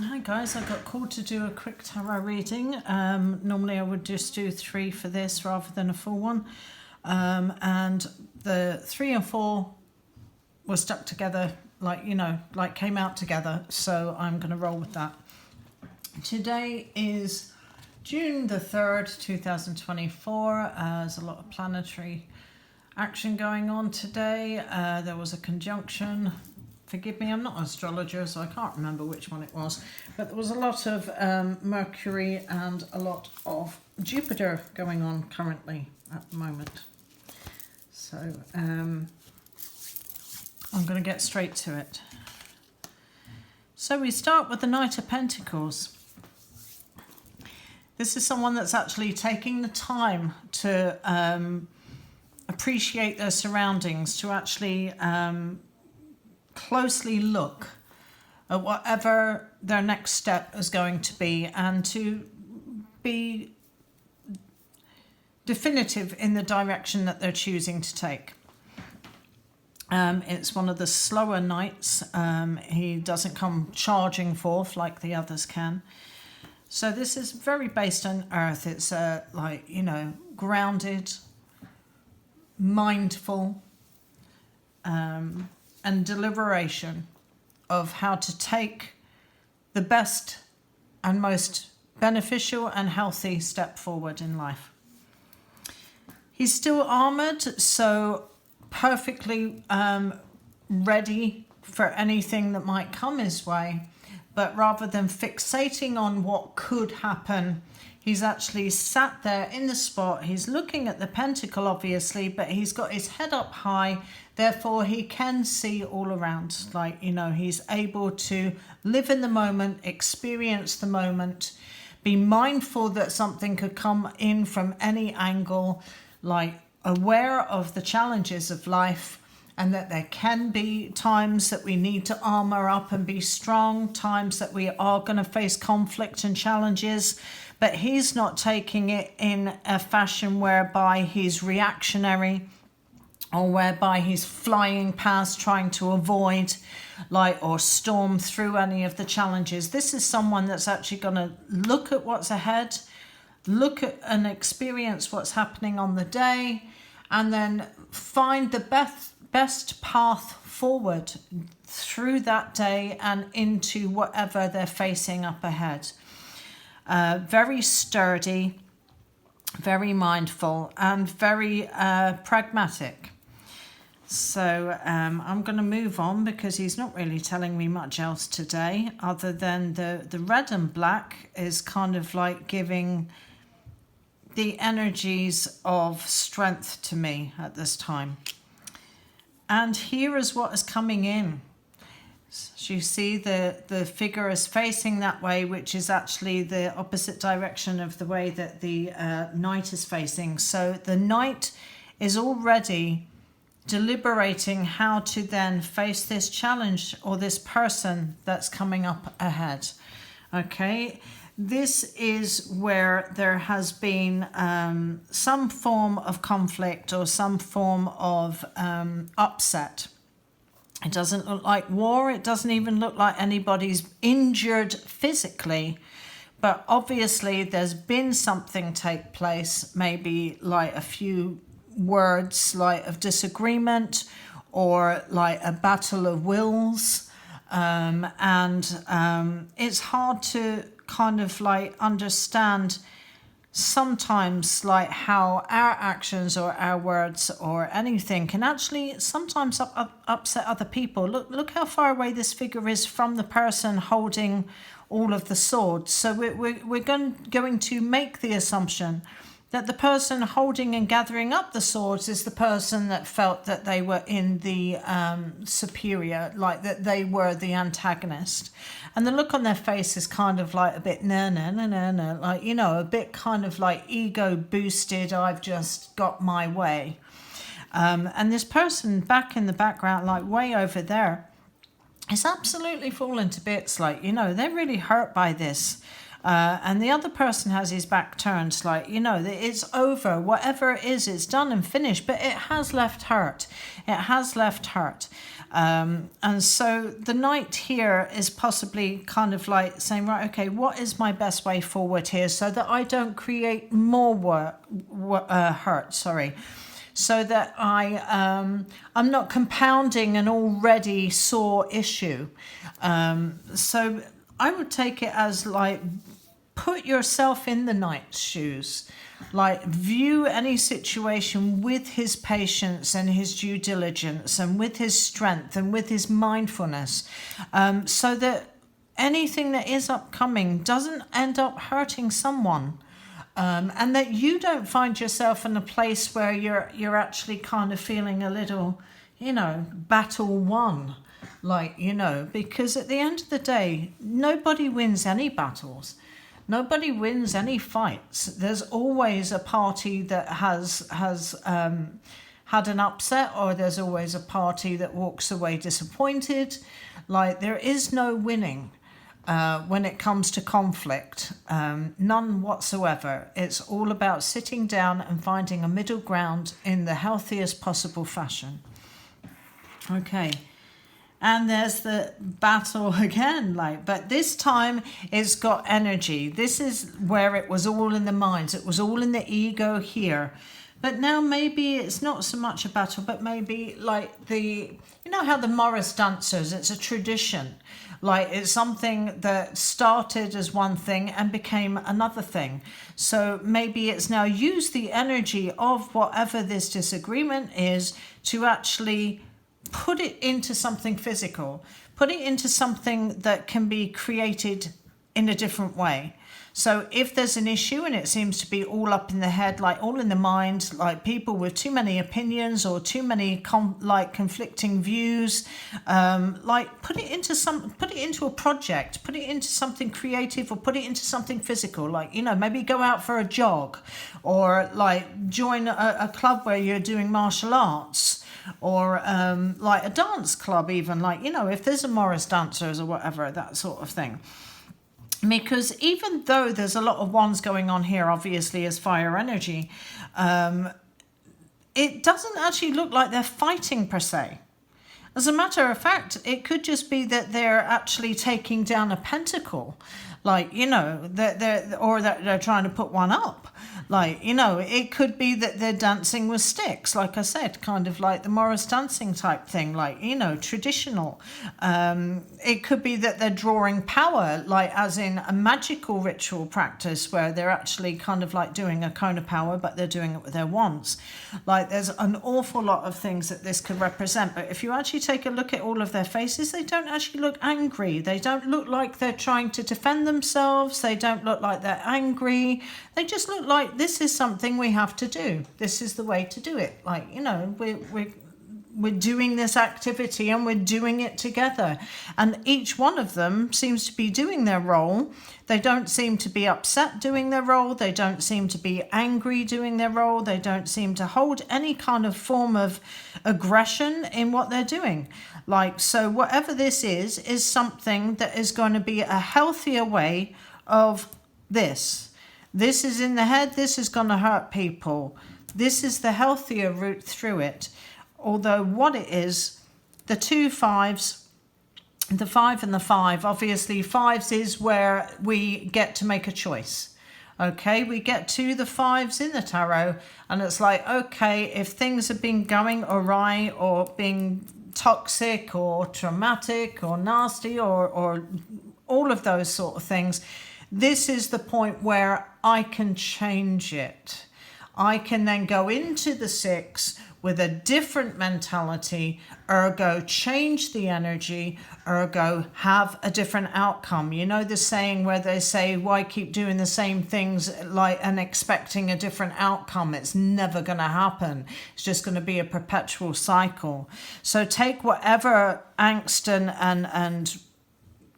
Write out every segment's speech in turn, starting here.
Hi guys, I got called to do a quick tarot reading. Normally I would just do 3 for this rather than a full one. And the 3 and 4 were stuck together, like came out together. So I'm going to roll with that. Today is June the 3rd, 2024. There's a lot of planetary action going on today. There was a conjunction. Forgive me, I'm not an astrologer, so I can't remember which one it was. But there was a lot of Mercury and a lot of Jupiter going on currently at the moment. So I'm going to get straight to it. So we start with the Knight of Pentacles. This is someone that's actually taking the time to appreciate their surroundings, to actually closely look at whatever their next step is going to be, and to be definitive in the direction that they're choosing to take. It's one of the slower knights. He doesn't come charging forth like the others can. So this is very based on earth. It's grounded, mindful, and deliberation of how to take the best and most beneficial and healthy step forward in life. He's still armored, so perfectly ready for anything that might come his way. But rather than fixating on what could happen, he's actually sat there in the spot. He's looking at the pentacle, obviously, but he's got his head up high. Therefore, he can see all around. He's able to live in the moment, experience the moment, be mindful that something could come in from any angle, aware of the challenges of life, and that there can be times that we need to armor up and be strong, times that we are going to face conflict and challenges. But he's not taking it in a fashion whereby he's reactionary, or whereby he's flying past, trying to avoid or storm through any of the challenges. This is someone that's actually going to look at what's ahead, look at and experience what's happening on the day, and then find the best path forward through that day and into whatever they're facing up ahead. Very sturdy, very mindful, and very pragmatic. So I'm going to move on because he's not really telling me much else today, other than the red and black is kind of like giving the energies of strength to me at this time. And here is what is coming in. So you see the figure is facing that way, which is actually the opposite direction of the way that the knight is facing. So the knight is already deliberating how to then face this challenge or this person that's coming up ahead. Okay, this is where there has been some form of conflict or some form of upset. It doesn't look like war. It doesn't even look like anybody's injured physically. But obviously there's been something take place, maybe like a few words of disagreement, or a battle of wills. It's hard to kind of understand sometimes how our actions or our words or anything can actually sometimes upset other people. Look how far away this figure is from the person holding all of the swords. So we're going to make the assumption that the person holding and gathering up the swords is the person that felt that they were in the superior, that they were the antagonist. And the look on their face is kind of a bit a bit kind of ego boosted, I've just got my way. And this person back in the background, way over there, is absolutely fallen to bits. They're really hurt by this. And the other person has his back turned, it's over. Whatever it is, it's done and finished. But it has left hurt. It has left hurt. And so the Knight here is possibly kind of like saying, right, okay, what is my best way forward here so that I don't create more hurt, so that I'm not compounding an already sore issue. So I would take it as like, put yourself in the Knight's shoes. Like, view any situation with his patience and his due diligence and with his strength and with his mindfulness, so that anything that is upcoming doesn't end up hurting someone, and that you don't find yourself in a place where you're actually kind of feeling a little, battle won. Because at the end of the day, nobody wins any battles. Nobody wins any fights. There's always a party that has had an upset, or there's always a party that walks away disappointed. There is no winning when it comes to conflict, none whatsoever. It's all about sitting down and finding a middle ground in the healthiest possible fashion. Okay. And there's the battle again, but this time it's got energy. This is where it was all in the minds. It was all in the ego here. But now maybe it's not so much a battle, but maybe how the Morris dancers, it's a tradition. It's something that started as one thing and became another thing. So maybe it's now used the energy of whatever this disagreement is to actually put it into something physical, put it into something that can be created in a different way. So if there's an issue and it seems to be all up in the head, all in the mind, people with too many opinions or too many conflicting views, put it into a project, put it into something creative, or put it into something physical. Maybe go out for a jog, or join a club where you're doing martial arts. Or a dance club even, if there's a Morris dancers or whatever, that sort of thing. Because even though there's a lot of wands going on here, obviously as fire energy, it doesn't actually look like they're fighting per se. As a matter of fact, it could just be that they're actually taking down a pentacle, that they're trying to put one up. It could be that they're dancing with sticks, like I said, kind of like the Morris dancing type thing, traditional. It could be that they're drawing power, as in a magical ritual practice where they're actually kind of doing a cone of power, but they're doing it with their wands. There's an awful lot of things that this could represent, but if you actually take a look at all of their faces, they don't actually look angry. They don't look like they're trying to defend themselves. They don't look like they're angry. They just look like this is something we have to do. This is the way to do it. We're doing this activity and we're doing it together. And each one of them seems to be doing their role. They don't seem to be upset doing their role. They don't seem to be angry doing their role. They don't seem to hold any kind of form of aggression in what they're doing. So whatever this is something that is going to be a healthier way of this. This is in the head. This is going to hurt people. This is the healthier route through it. Although what it is, the 2 5s, the 5 and the 5, obviously 5s is where we get to make a choice. Okay, we get to the 5s in the tarot, and it's okay, if things have been going awry or being toxic or traumatic or nasty or all of those sort of things, this is the point where I can change it. I can then go into the 6 with a different mentality, ergo change the energy, ergo have a different outcome. The saying where they say, why keep doing the same things and expecting a different outcome? It's never going to happen. It's just going to be a perpetual cycle. So take whatever angst and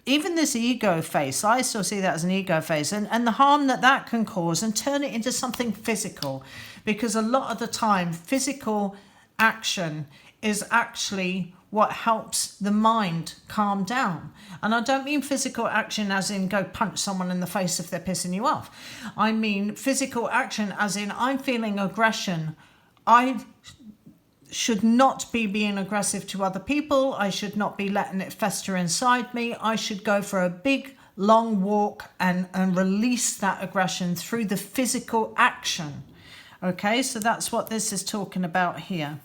even this ego face, I still see that as an ego face, and the harm that can cause, and turn it into something physical. Because a lot of the time, physical action is actually what helps the mind calm down. And I don't mean physical action as in go punch someone in the face if they're pissing you off. I mean physical action as in I'm feeling aggression. I should not be being aggressive to other people. I should not be letting it fester inside me. I should go for a big, long walk and release that aggression through the physical action. Okay, so that's what this is talking about here.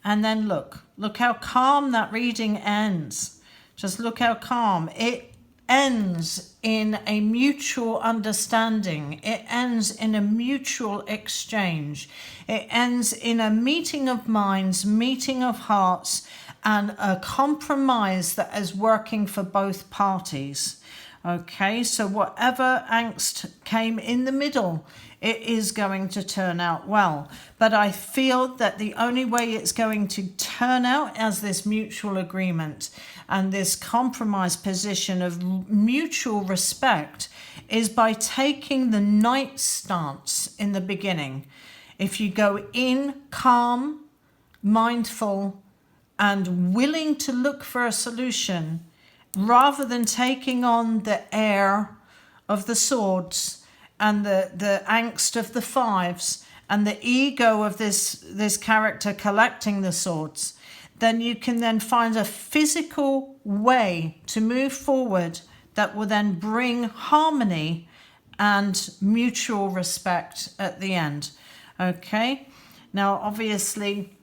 And then look how calm that reading ends. Just look how calm. It ends in a mutual understanding. It ends in a mutual exchange. It ends in a meeting of minds, meeting of hearts, and a compromise that is working for both parties. Okay, so whatever angst came in the middle, it is going to turn out well. But I feel that the only way it's going to turn out as this mutual agreement and this compromise position of mutual respect is by taking the knight stance in the beginning. If you go in calm, mindful, and willing to look for a solution, rather than taking on the air of the swords and the angst of the fives and the ego of this character collecting the swords, then you can then find a physical way to move forward that will then bring harmony and mutual respect at the end. Okay, now obviously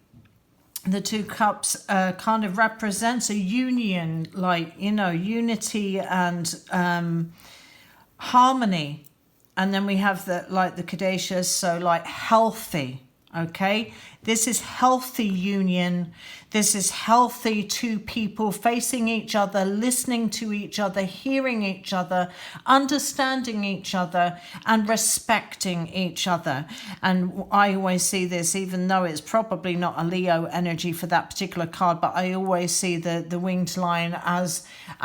the two cups kind of represents a union, like, you know, unity and harmony. And then we have the caduceus, so like healthy. Okay, this is healthy union. This is healthy two people facing each other, listening to each other, hearing each other, understanding each other, and respecting each other. And I always see this, even though it's probably not a Leo energy for that particular card, but I always see the winged lion as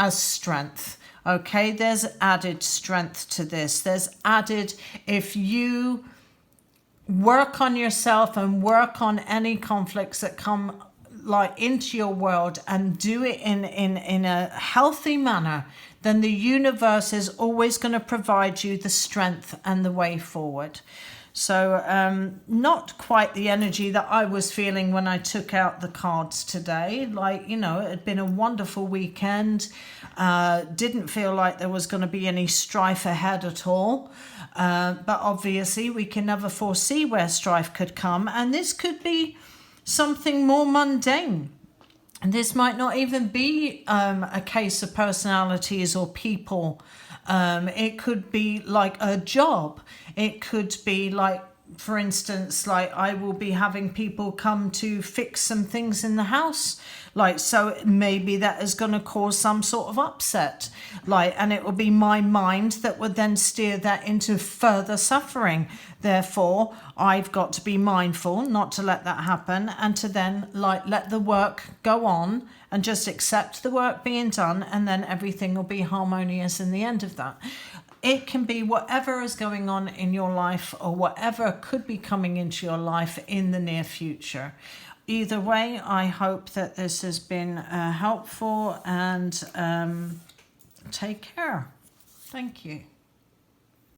strength. Okay, there's added strength to this. There's added, if you work on yourself and work on any conflicts that come like into your world and do it in a healthy manner, then the universe is always going to provide you the strength and the way forward. So not quite the energy that I was feeling when I took out the cards today. Like, you know, it had been a wonderful weekend. Didn't feel like there was going to be any strife ahead at all. But obviously we can never foresee where strife could come. And this could be something more mundane. And this might not even be a case of personalities or people. It could be like a job. It could be like, for instance, like I will be having people come to fix some things in the house. Like, so maybe that is going to cause some sort of upset. Like, and it will be my mind that would then steer that into further suffering. Therefore, I've got to be mindful not to let that happen and to then like let the work go on and just accept the work being done, and then everything will be harmonious in the end of that. It can be whatever is going on in your life or whatever could be coming into your life in the near future. Either way, I hope that this has been helpful, and take care. Thank you.